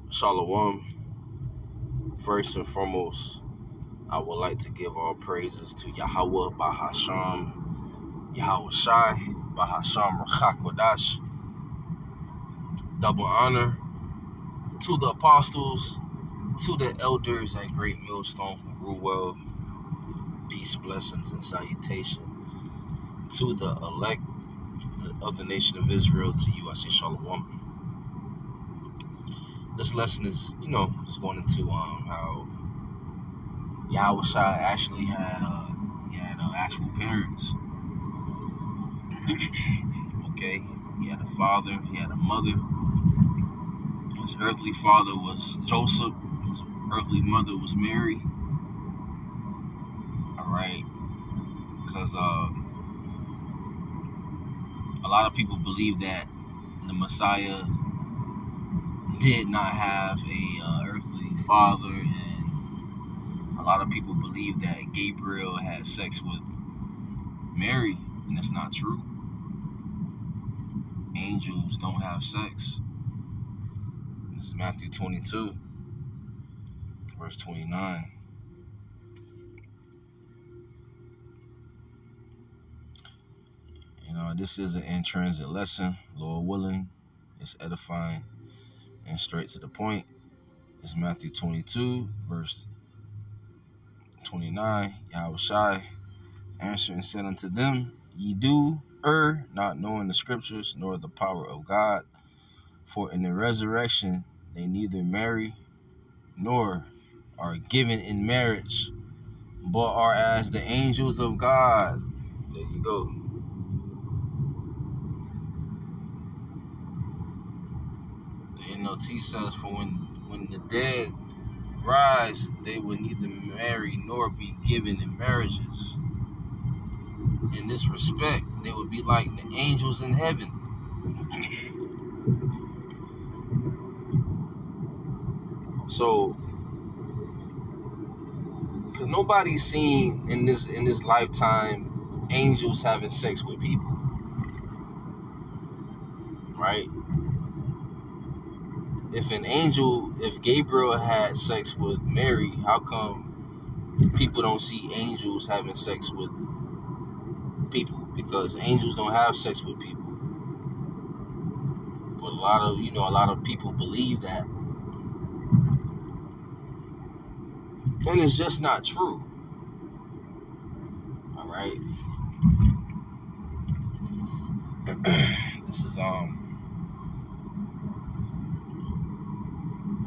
Shalom. First and foremost, I would like to give all praises to Yahweh Bahasham, Yahweh Shai, Bahasham Rachakodash. Double honor to the apostles, to the elders at Great Millstone who rule well. Peace, blessings, and salutation to the elect of the nation of Israel. To you, I say Shalom. This lesson is going into how Yahweh Shai actually had actual parents. Okay, he had a father, he had a mother. His earthly father was Joseph. His earthly mother was Mary. All right, because a lot of people believe that the Messiah did not have a earthly father, and a lot of people believe that Gabriel had sex with Mary, and that's not true. Angels don't have sex. This is Matthew 22, verse 29. This is an in-transit lesson. Lord willing, it's edifying and straight to the point. It's Matthew 22, verse 29. Yahweh Shai answered and said unto them, Ye do err, not knowing the scriptures, nor the power of God. For in the resurrection they neither marry nor are given in marriage, but are as the angels of God. There you go. The NLT says, for when the dead rise, they will neither marry nor be given in marriages. In this respect, they would be like the angels in heaven. So, because nobody's seen in this lifetime angels having sex with people, right? If Gabriel had sex with Mary, how come people don't see angels having sex with people? Because angels don't have sex with people. But a lot of people believe that. And it's just not true. All right. This is the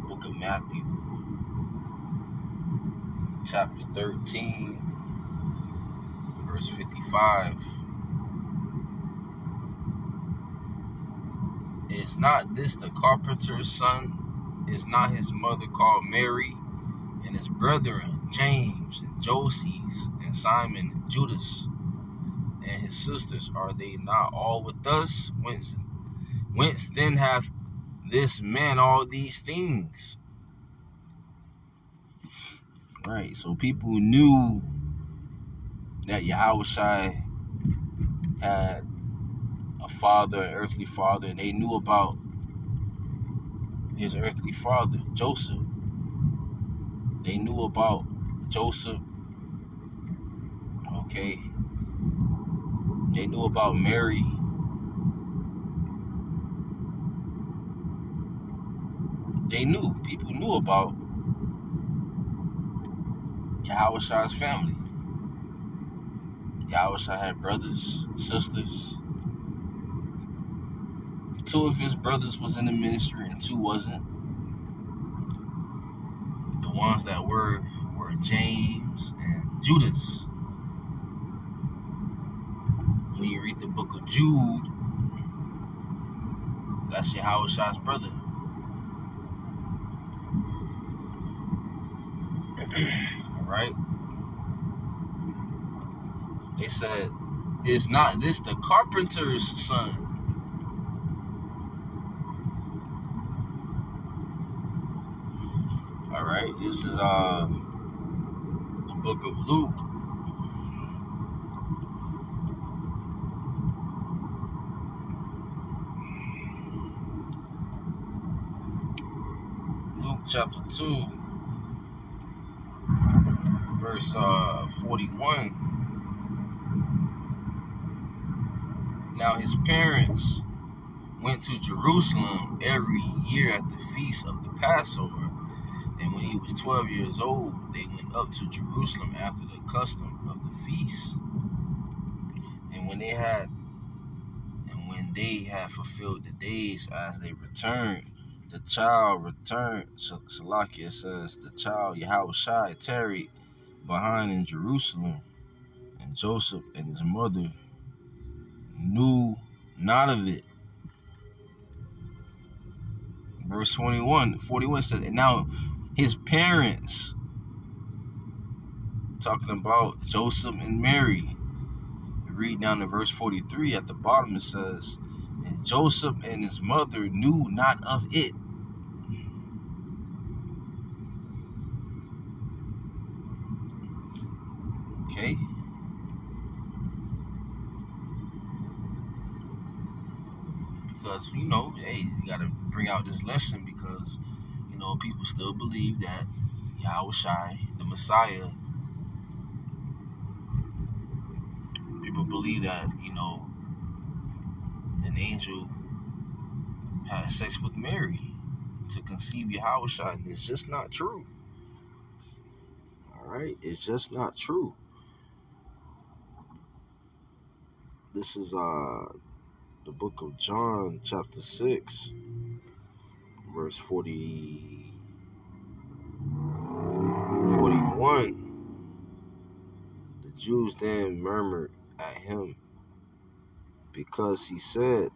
book of Matthew, chapter 13, verse 55. Is not this the carpenter's son? Is not his mother called Mary? And his brethren, James and Joses and Simon and Judas, and his sisters, are they not all with us? Whence then hath this man all these things? Right, so people knew that Yahweh Shai had a father, an earthly father, and they knew about his earthly father, Joseph. They knew about Joseph, okay? They knew about Mary. People knew about Yahweh Shai's family. Yahweh Shai had brothers, sisters. Two of his brothers was in the ministry and two wasn't. The ones that were James and Judas. When you read the book of Jude, that's Yahweh Shai's brother. Alright? They said, is not this the carpenter's son? Alright, this is the book of Luke. chapter 2, verse 41. Now his parents went to Jerusalem every year at the feast of the Passover. And when he was 12 years old, they went up to Jerusalem after the custom of the feast. And when they had fulfilled the days as they returned, the child returned. Salakia says the child Yahushua tarried behind in Jerusalem, and Joseph and his mother knew not of it. Verse 41 says, and now his parents, talking about Joseph and Mary. Read down to verse 43 at the bottom. It says, and Joseph and his mother knew not of it. Okay. Because, hey, you got to bring out this lesson because, people still believe that Yahushua, the Messiah, people believe that, an angel had sex with Mary to conceive Yahushua, and it's just not true. All right? It's just not true. This is the book of John, chapter 6, verse 41. The Jews then murmured at him because he said,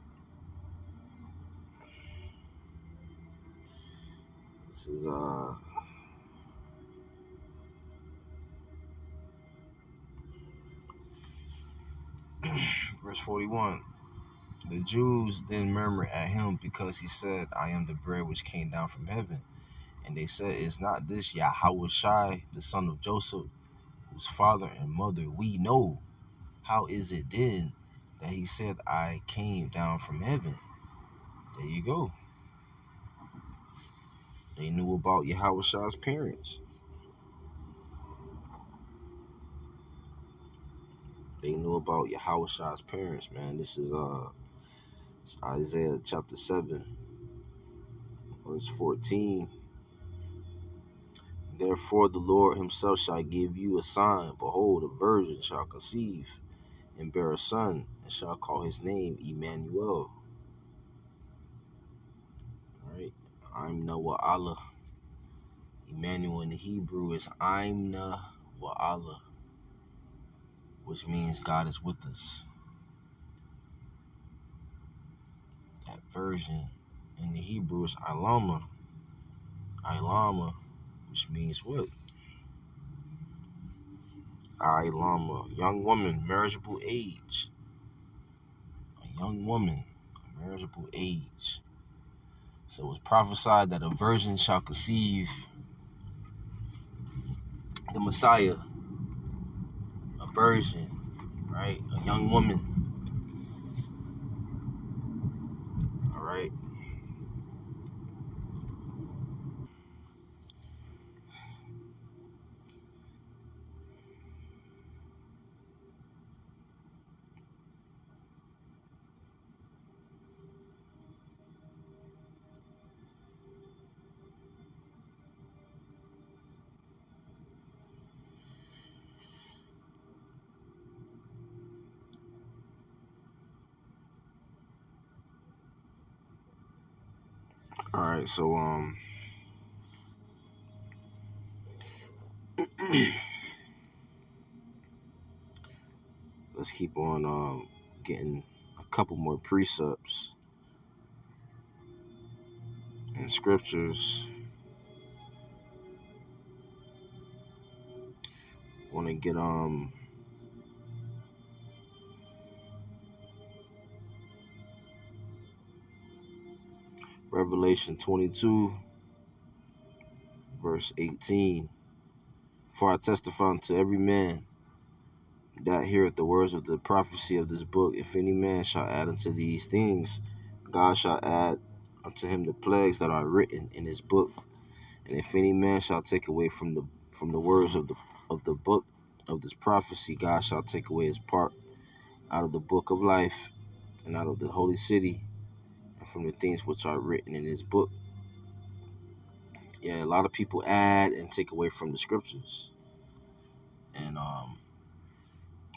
this is verse 41. The Jews then murmured at him because he said, I am the bread which came down from heaven. And they said, is not this Yahushua, the son of Joseph, whose father and mother we know? How is it then that he said, I came down from heaven? There you go. They knew about Yahushua's parents. They knew about Yahushua's parents, man. This is Isaiah chapter 7, verse 14. Therefore the Lord himself shall give you a sign. Behold, a virgin shall conceive and bear a son, and shall call his name Emmanuel. Right? Imna wa Allah. Emmanuel in the Hebrew is Imna wa Allah, which means God is with us. That version in the Hebrew is Ilama. Ilama, which means what? Ilama, young woman, marriageable age. A young woman, marriageable age. So it was prophesied that a virgin shall conceive the Messiah. A virgin, right? A young woman. All right. All right, so let's keep on getting a couple more precepts and scriptures. Want to get Revelation 22, verse 18. For I testify unto every man that heareth the words of the prophecy of this book, if any man shall add unto these things, God shall add unto him the plagues that are written in this book. And if any man shall take away from the words of the book of this prophecy, God shall take away his part out of the book of life and out of the holy city and from the things which are written in his book. Yeah, a lot of people add and take away from the scriptures. And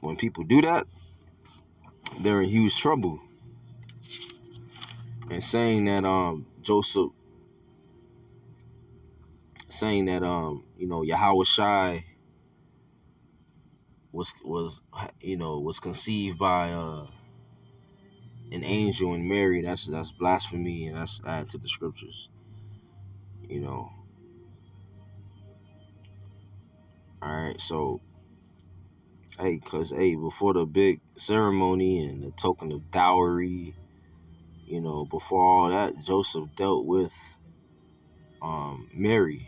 when people do that, they're in huge trouble. And Joseph saying that Yahweh Shai was conceived by an angel and Mary, that's blasphemy, and that's added to the scriptures. You know. Alright, so before the big ceremony and the token of dowry, before all that, Joseph dealt with Mary.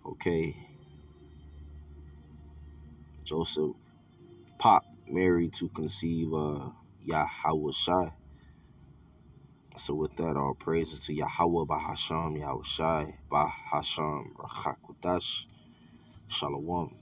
Okay. Joseph popped Mary to conceive Yahweh Shai. So with that, all praises to Yahweh Bahasham, Yahweh Shai, Bahasham, Rachakodash, Shalom.